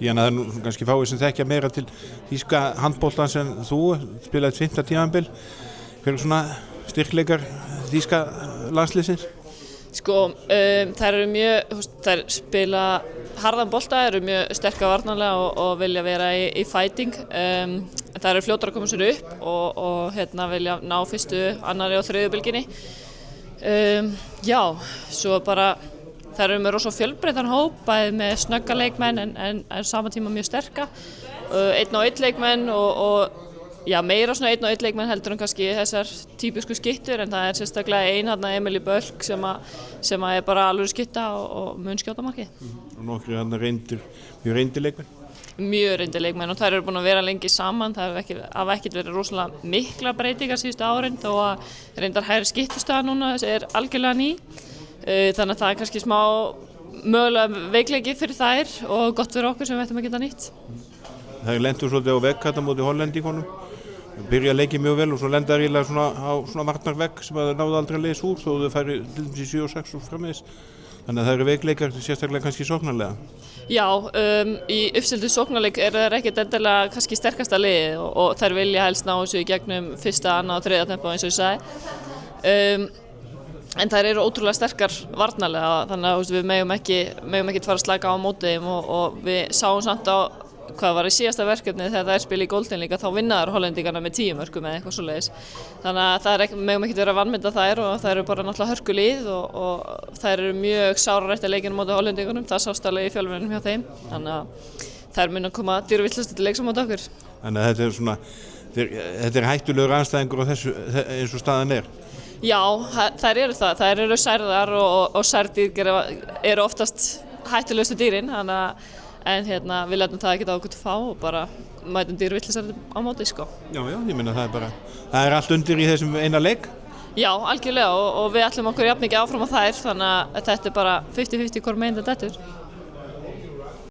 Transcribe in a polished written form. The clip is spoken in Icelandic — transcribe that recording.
Síðan að það nú kannski fáið sem þekkja meira til þýska handboltans en þú spilaði 5. tímabil. Hver svona styrkleikar þýska landsliðsins? Sko, þær eru mjög, þær spila harðan bolta, eru mjög sterkar varnarlega og vilja vera í fighting. Þær eru fljótar að koma sér upp og vilja ná fyrstu, annarri og þriðju bylginni. Já, svo bara þær eru með rosa fjölbreyttan hóp, bæði með snögga leikmenn en sama tíma mjög sterka. 1-1 leikmenn og já, meira svona 1-1 leikmenn heldur en kannski þessar típisku skyttur, en það sérstaklega ein þarna Emily Bölk sem er bara alveg skytta og mun skjóta markið. Og nokkrir þarna mjög reyndir leikmenn? Mjög reyndir leikmenn og þær eru búin að vera lengi saman. Það hafa ekkert verið rosalega mikla breytingar síðustu árin, þó að reyndar hægri skyttustöða núna er algjörlega ný. Þannig að það er kannski smá mögulega veikleiki fyrir þær og gott fyrir okkur sem við ættum að geta nýtt. Það lendur svolítið á vegg hérna móti Hollendingunum. Byrja að leikja mjög vel og svo lenda þær eiginlega á svona varnarvegg sem það náðu aldrei að leysa úr þó þau færi til dæmis í 7 og 6 og framvegis. Þannig að það eru veikleikar sérstaklega kannski sóknarlega. Já, í uppstildu sóknarleik eru þær ekkert endilega kannski sterkasta liðið og þær vilja helst ná þessu í gegnum 1., 2. og 3. tempo eins og ég sagði. En þær eru ótrúlega sterkar varnarlega, þannig að við megum ekki fara að slaka á móti þeim og við sáum samt á hvað var í síðasta verkefni þegar þær spila í Golden líka, þá vinna þær Hollendingarna með 10 mörkum eða eitthvað svoleiðis. Þannig að það megum ekki vera að vanmynda þær og þær eru bara náttúrulega hörkulið og þær eru mjög sárarætt að leikinu móti Hollendingunum, það sást alveg í fjölmiðlunum hjá þeim. Þannig að þær mun að koma dýrvillast til leiks á móti okkur. Þannig að þetta er svona, þetta er hættulegur andstæðingur á þessu eins og staðan er. Já, þær eru það. Þær eru særðar og særdýr eru oftast hættulegustu dýrin, en við lætum það ekki á okkur til fá og bara mætum dýrvillisar á móti, sko. Já, ég meina það er allt undir í þessum eina leik. Já, algjörlega og við ætlum okkur jafn mikið áfram á þær, þannig að þetta er bara 50-50 hvort meginn þetta dettur.